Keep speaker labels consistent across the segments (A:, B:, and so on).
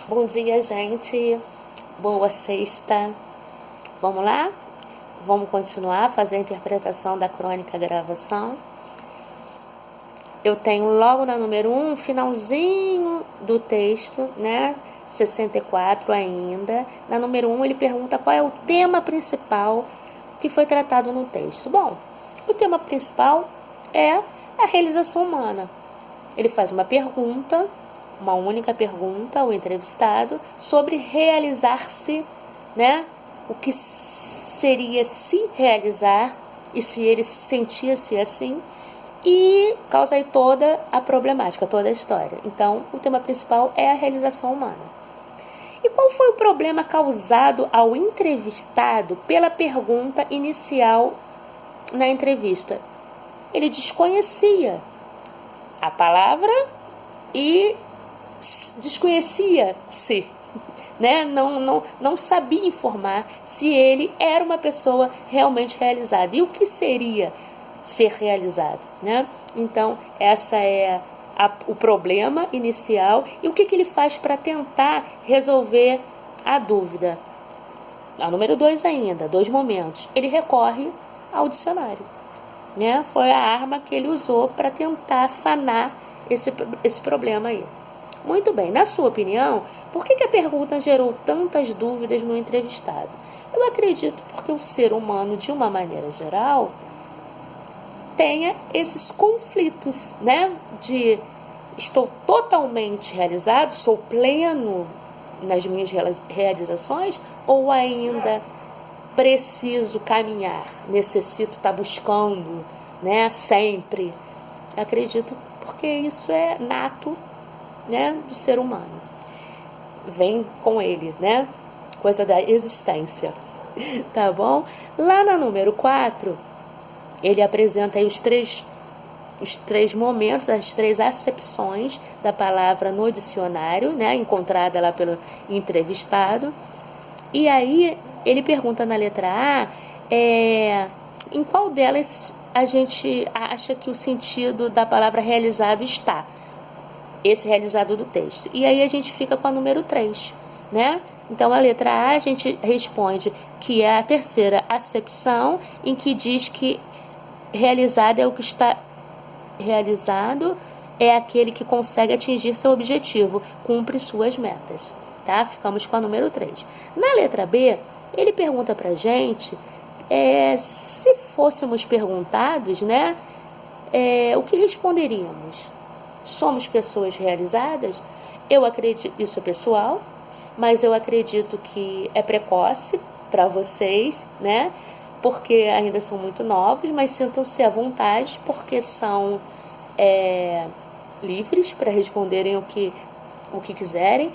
A: Bom dia, gente. Boa sexta. Vamos lá? Vamos continuar a fazer a interpretação da crônica gravação. Eu tenho logo na número 1, finalzinho do texto, né? 64 ainda. Na número 1 ele pergunta qual é o tema principal que foi tratado no texto. Bom, o tema principal é a realização humana. Ele faz uma pergunta, uma única pergunta ao entrevistado sobre realizar-se, né? O que seria se realizar e se ele sentia-se assim, e causa aí toda a problemática, toda a história. Então, o tema principal é a realização humana. E qual foi o problema causado ao entrevistado pela pergunta inicial na entrevista? Ele desconhecia a palavra e desconhecia-se, né? Não sabia informar se ele era uma pessoa realmente realizada. E o que seria ser realizado, né? Então, essa é o problema inicial. E o que ele faz para tentar resolver a dúvida? A número 2 ainda, 2 momentos. Ele recorre ao dicionário, né? Foi a arma que ele usou para tentar sanar esse problema aí. Muito bem, na sua opinião, por que a pergunta gerou tantas dúvidas no entrevistado? Eu acredito porque o ser humano, de uma maneira geral, tenha esses conflitos, né? De estou totalmente realizado, sou pleno nas minhas realizações, ou ainda preciso caminhar, necessito estar buscando, né? Sempre. Acredito porque isso é nato, né, do ser humano. Vem com ele, né? Coisa da existência. Tá bom? Lá na número 4, ele apresenta aí os três momentos, as 3 acepções da palavra no dicionário, né, encontrada lá pelo entrevistado. E aí ele pergunta na letra A, em qual delas a gente acha que o sentido da palavra realizado está? Esse realizado do texto. E aí a gente fica com a número 3, né? Então a letra A a gente responde que é a terceira acepção, em que diz que realizado é o que está realizado, é aquele que consegue atingir seu objetivo, cumpre suas metas, tá? Ficamos com a número 3. Na letra B, ele pergunta pra gente, se fôssemos perguntados, né, o que responderíamos? Somos pessoas realizadas? Eu acredito, isso é pessoal, mas eu acredito que é precoce para vocês, né? Porque ainda são muito novos, mas sintam-se à vontade, porque são livres para responderem o que quiserem.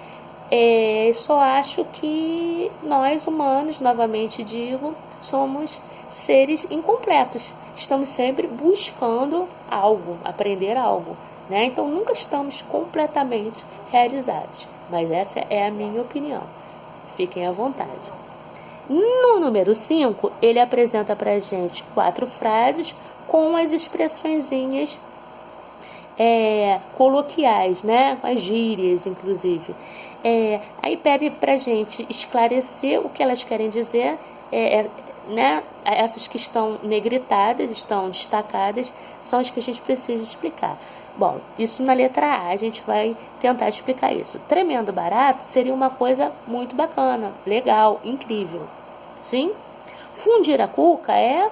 A: Só acho que nós humanos, novamente digo, somos seres incompletos. Estamos sempre buscando algo, aprender algo, né? Então nunca estamos completamente realizados. Mas essa é a minha opinião. Fiquem à vontade. No número 5, ele apresenta para a gente 4 frases com as expressõezinhas coloquiais, né? Com as gírias, inclusive. Aí pede para a gente esclarecer o que elas querem dizer, né? Essas que estão negritadas, estão destacadas, são as que a gente precisa explicar. Bom, isso na letra A, a gente vai tentar explicar isso. Tremendo barato seria uma coisa muito bacana, legal, incrível. Sim? Fundir a cuca é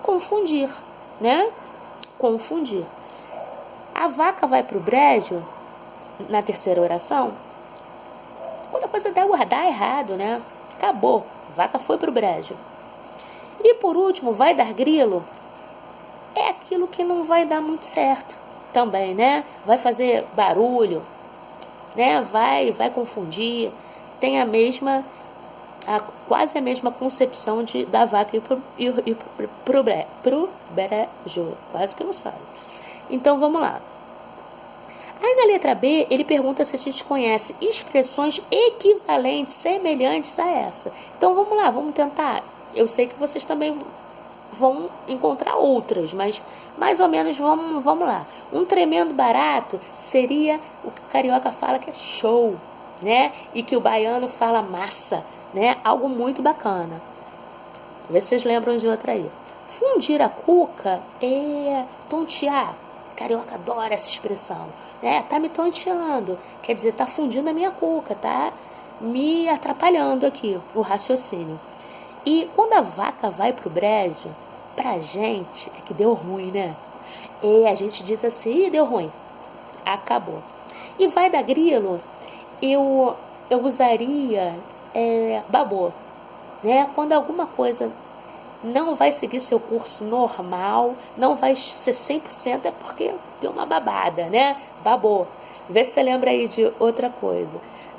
A: confundir, né? Confundir. A vaca vai para o brejo, na terceira oração, quando a coisa dá errado, né? Acabou, a vaca foi para o brejo. E por último, vai dar grilo, é aquilo que não vai dar muito certo também, né? Vai fazer barulho, né? Vai confundir, tem quase a mesma concepção da vaca e pro brejo, quase que não sai. Então vamos lá. Aí na letra B, ele pergunta se a gente conhece expressões equivalentes, semelhantes a essa. Então vamos lá, vamos tentar. Eu sei que vocês também vão encontrar outras, mas mais ou menos vamos lá. Um tremendo barato seria o que o carioca fala que é show, né? E que o baiano fala massa, né? Algo muito bacana. Vê se vocês lembram de outra aí. Fundir a cuca é tontear. Carioca adora essa expressão, né? Tá me tonteando. Quer dizer, tá fundindo a minha cuca, tá me atrapalhando aqui o raciocínio. E quando a vaca vai pro brejo, pra gente é que deu ruim, né? E a gente diz assim, deu ruim. Acabou. E vai dar grilo, eu usaria babô, né? Quando alguma coisa não vai seguir seu curso normal, não vai ser 100%, é porque deu uma babada, né? Babou. Vê se você lembra aí de outra coisa,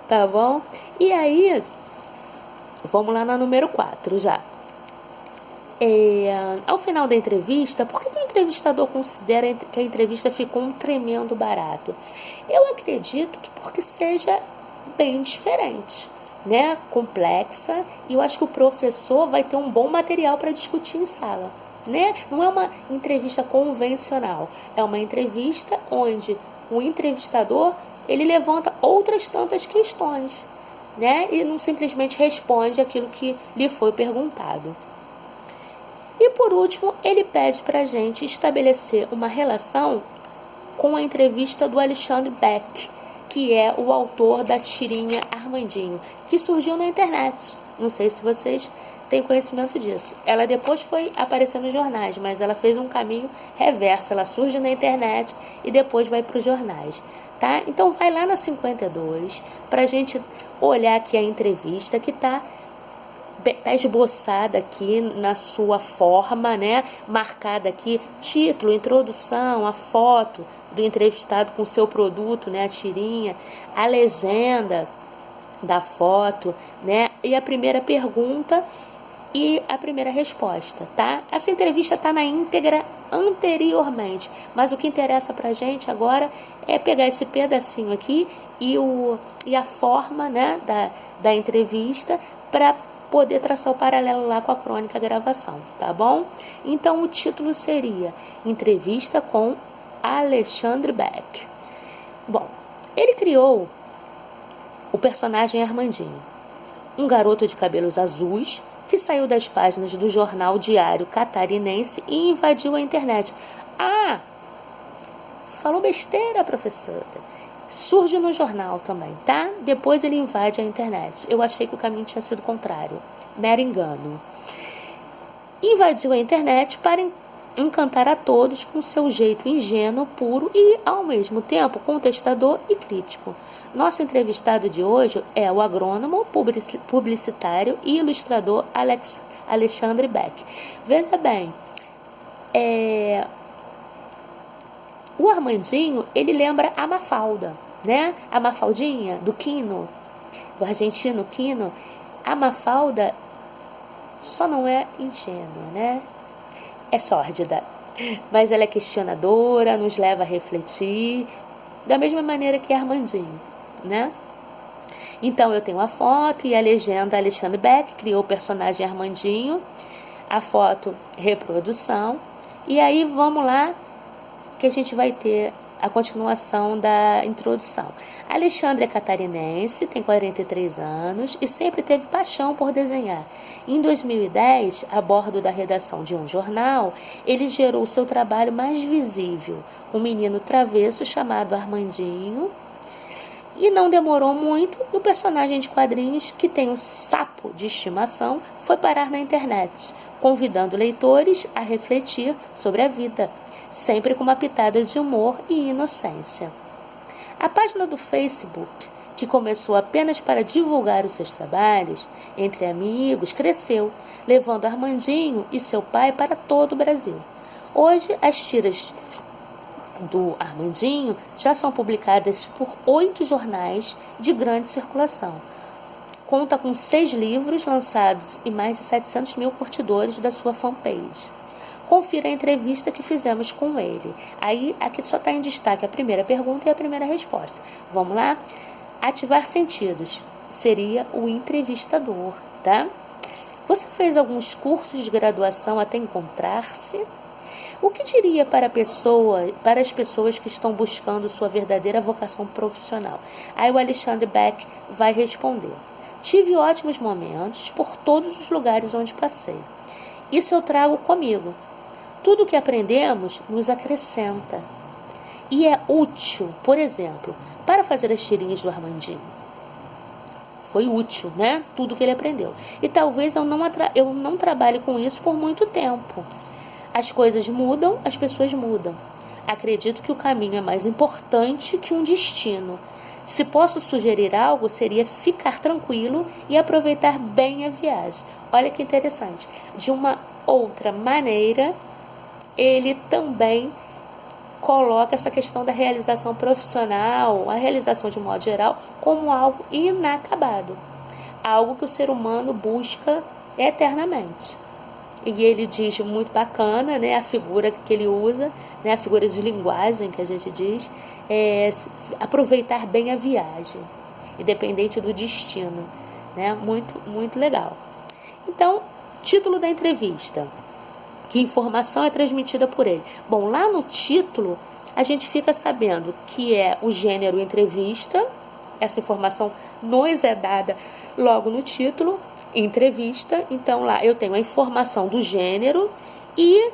A: tá bom? E aí, vamos lá na número 4 já. Ao final da entrevista, por que o entrevistador considera que a entrevista ficou um tremendo barato? Eu acredito que porque seja bem diferente, né? Complexa, e eu acho que o professor vai ter um bom material para discutir em sala, né? Não é uma entrevista convencional, é uma entrevista onde o entrevistador ele levanta outras tantas questões, né? E não simplesmente responde aquilo que lhe foi perguntado. E por último, ele pede para a gente estabelecer uma relação com a entrevista do Alexandre Beck, que é o autor da tirinha Armandinho, que surgiu na internet. Não sei se vocês têm conhecimento disso. Ela depois foi aparecer nos jornais, mas ela fez um caminho reverso. Ela surge na internet e depois vai para os jornais. Tá? Então vai lá na 52 para a gente olhar aqui a entrevista que está esboçada aqui na sua forma, né? Marcada aqui, título, introdução, a foto do entrevistado com o seu produto, né? A tirinha, a legenda da foto, né? E a primeira pergunta e a primeira resposta, tá? Essa entrevista está na íntegra anteriormente, mas o que interessa pra gente agora é pegar esse pedacinho aqui e a forma, né, da entrevista para poder traçar o paralelo lá com a crônica gravação, tá bom? Então o título seria Entrevista com Alexandre Beck. Bom, ele criou o personagem Armandinho, um garoto de cabelos azuis que saiu das páginas do jornal Diário Catarinense e invadiu a internet. Ah, falou besteira, professora. Surge no jornal também, tá? Depois ele invade a internet. Eu achei que o caminho tinha sido contrário. Mero engano. Invadiu a internet para encantar a todos com seu jeito ingênuo, puro e, ao mesmo tempo, contestador e crítico. Nosso entrevistado de hoje é o agrônomo, publicitário e ilustrador Alexandre Beck. Veja bem, o Armandinho, ele lembra a Mafalda, né? A Mafaldinha, do Quino, do argentino Quino. A Mafalda só não é ingênua, né? É sórdida, mas ela é questionadora, nos leva a refletir, da mesma maneira que Armandinho, né? Então eu tenho a foto e a legenda. Alexandre Beck criou o personagem Armandinho, a foto reprodução, e aí vamos lá que a gente vai ter a continuação da introdução. Alexandre é catarinense, tem 43 anos e sempre teve paixão por desenhar. Em 2010, a bordo da redação de um jornal, ele gerou seu trabalho mais visível, um menino travesso chamado Armandinho. E não demorou muito, o personagem de quadrinhos, que tem um sapo de estimação, foi parar na internet, convidando leitores a refletir sobre a vida, sempre com uma pitada de humor e inocência. A página do Facebook, que começou apenas para divulgar os seus trabalhos, entre amigos, cresceu, levando Armandinho e seu pai para todo o Brasil. Hoje, as tiras do Armandinho já são publicadas por 8 jornais de grande circulação. Conta com 6 livros lançados e mais de 700 mil curtidores da sua fanpage. Confira a entrevista que fizemos com ele. Aí, aqui só está em destaque a primeira pergunta e a primeira resposta. Vamos lá? Ativar sentidos seria o entrevistador, tá? Você fez alguns cursos de graduação até encontrar-se? O que diria para as pessoas que estão buscando sua verdadeira vocação profissional? Aí o Alexandre Beck vai responder: tive ótimos momentos por todos os lugares onde passei. Isso eu trago comigo. Tudo que aprendemos nos acrescenta. E é útil, por exemplo, para fazer as tirinhas do Armandinho. Foi útil, né? Tudo que ele aprendeu. E talvez eu não trabalhe com isso por muito tempo. As coisas mudam, as pessoas mudam. Acredito que o caminho é mais importante que um destino. Se posso sugerir algo, seria ficar tranquilo e aproveitar bem a viagem. Olha que interessante. De uma outra maneira, ele também coloca essa questão da realização profissional, a realização de modo geral, como algo inacabado. Algo que o ser humano busca eternamente. E ele diz, muito bacana, né, a figura que ele usa, né, a figura de linguagem que a gente diz, é aproveitar bem a viagem, independente do destino. Né, muito, muito legal. Então, título da entrevista. Que informação é transmitida por ele? Bom, lá no título, a gente fica sabendo que é o gênero entrevista. Essa informação nos é dada logo no título, entrevista. Então, lá eu tenho a informação do gênero e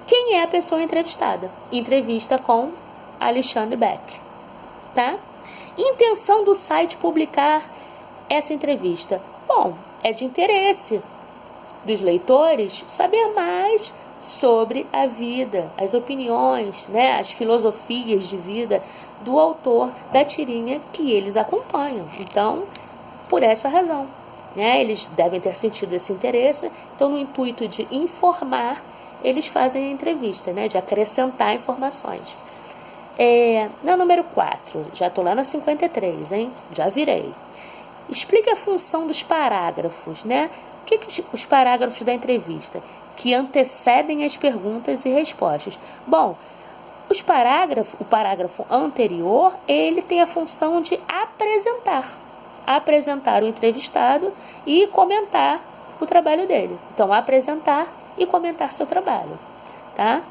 A: quem é a pessoa entrevistada. Entrevista com Alexandre Beck. Tá? Intenção do site publicar essa entrevista. Bom, é de interesse dos leitores saber mais sobre a vida, as opiniões, né, as filosofias de vida do autor da tirinha que eles acompanham. Então, por essa razão, né, eles devem ter sentido esse interesse. Então, no intuito de informar, eles fazem a entrevista, né, de acrescentar informações. Na número 4, já estou lá na 53, hein? Já virei. Explique a função dos parágrafos, né? O que os parágrafos da entrevista? Que antecedem as perguntas e respostas. Bom, o parágrafo anterior, ele tem a função de apresentar o entrevistado e comentar o trabalho dele. Então, apresentar e comentar seu trabalho. Tá?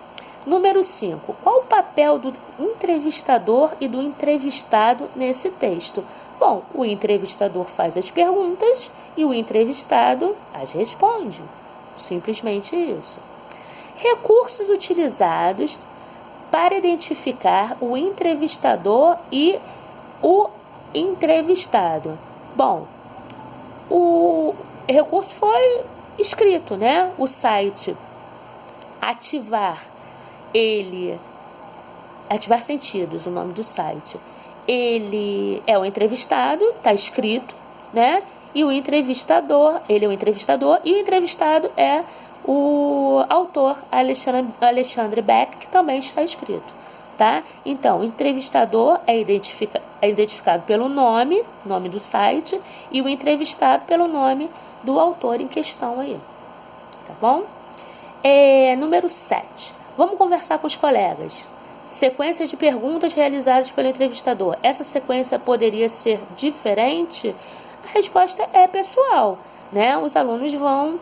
A: Número 5. Qual o papel do entrevistador e do entrevistado nesse texto? Bom, o entrevistador faz as perguntas e o entrevistado as responde. Simplesmente isso. Recursos utilizados para identificar o entrevistador e o entrevistado. Bom, o recurso foi escrito, né? O site Ativar Sentidos, o nome do site. Ele é o entrevistado, está escrito, né? E o entrevistador, ele é o entrevistador e o entrevistado é o autor Alexandre Beck, que também está escrito, tá? Então, o entrevistador é identificado pelo nome do site, e o entrevistado pelo nome do autor em questão aí, tá bom? Número 7. Vamos conversar com os colegas. Sequência de perguntas realizadas pelo entrevistador. Essa sequência poderia ser diferente? A resposta é pessoal, né? Os alunos vão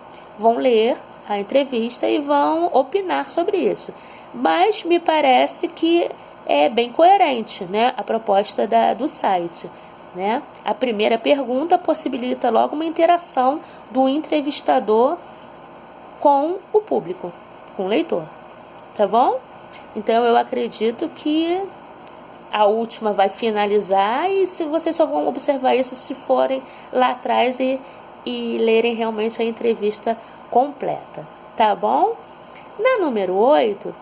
A: ler a entrevista e vão opinar sobre isso. Mas me parece que é bem coerente, né, a proposta do site. Né? A primeira pergunta possibilita logo uma interação do entrevistador com o público, com o leitor. Tá bom? Então, eu acredito que a última vai finalizar, e se vocês só vão observar isso se forem lá atrás e lerem realmente a entrevista completa. Tá bom? Na número 8,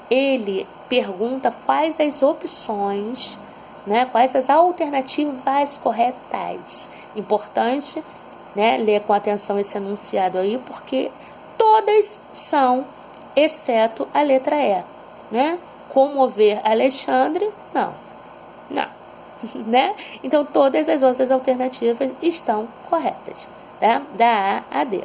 A: ele pergunta quais as opções, né, quais as alternativas corretas. Importante, né, ler com atenção esse enunciado aí, porque todas são, exceto a letra E, né? Comover Alexandre, não, né? Então, todas as outras alternativas estão corretas, tá? Da A a D.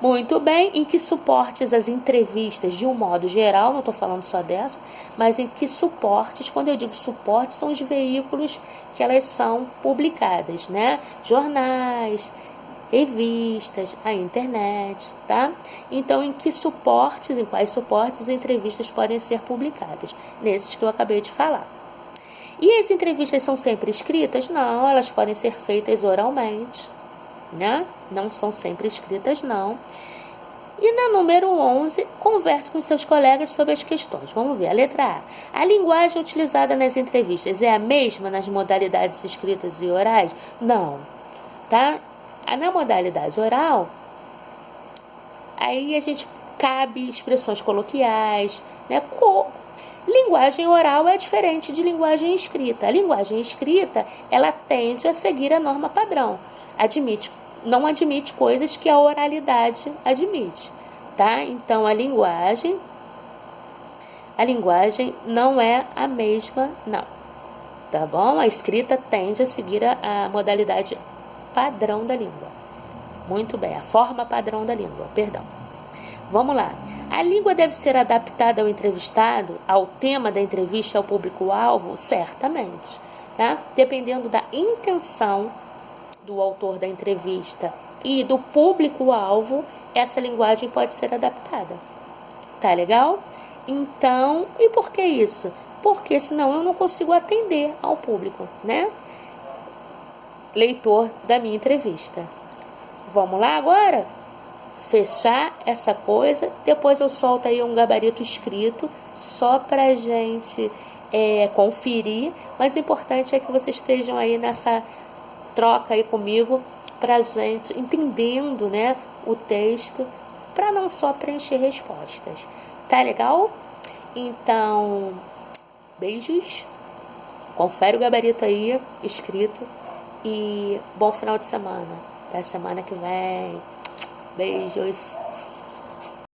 A: Muito bem. Em que suportes as entrevistas, de um modo geral, não estou falando só dessa, mas em que suportes, quando eu digo suportes, são os veículos que elas são publicadas, né? Jornais, revistas, a internet, tá? Então, em quais suportes as entrevistas podem ser publicadas? Nesses que eu acabei de falar. E as entrevistas são sempre escritas? Não, elas podem ser feitas oralmente, né? Não são sempre escritas, não. E na número 11, converse com seus colegas sobre as questões. Vamos ver, a letra A. A linguagem utilizada nas entrevistas é a mesma nas modalidades escritas e orais? Não, tá? Na modalidade oral, aí a gente cabe expressões coloquiais, né? Linguagem oral é diferente de linguagem escrita. A linguagem escrita, ela tende a seguir a norma padrão. Não admite coisas que a oralidade admite, tá? Então, a linguagem não é a mesma, não, tá bom? A escrita tende a seguir a modalidade padrão da língua. Muito bem, a forma padrão da língua, perdão. Vamos lá. A língua deve ser adaptada ao entrevistado, ao tema da entrevista, ao público-alvo? Certamente, tá? Dependendo da intenção do autor da entrevista e do público-alvo, essa linguagem pode ser adaptada. Tá legal? Então, e por que isso? Porque senão eu não consigo atender ao público, né? Leitor da minha entrevista. Vamos lá agora? Fechar essa coisa, depois eu solto aí um gabarito escrito, só pra gente conferir, mas o importante é que vocês estejam aí nessa troca aí comigo, pra gente entendendo, né, o texto, para não só preencher respostas. Tá legal? Então, beijos, confere o gabarito aí, escrito, e bom final de semana. Até semana que vem. Beijos.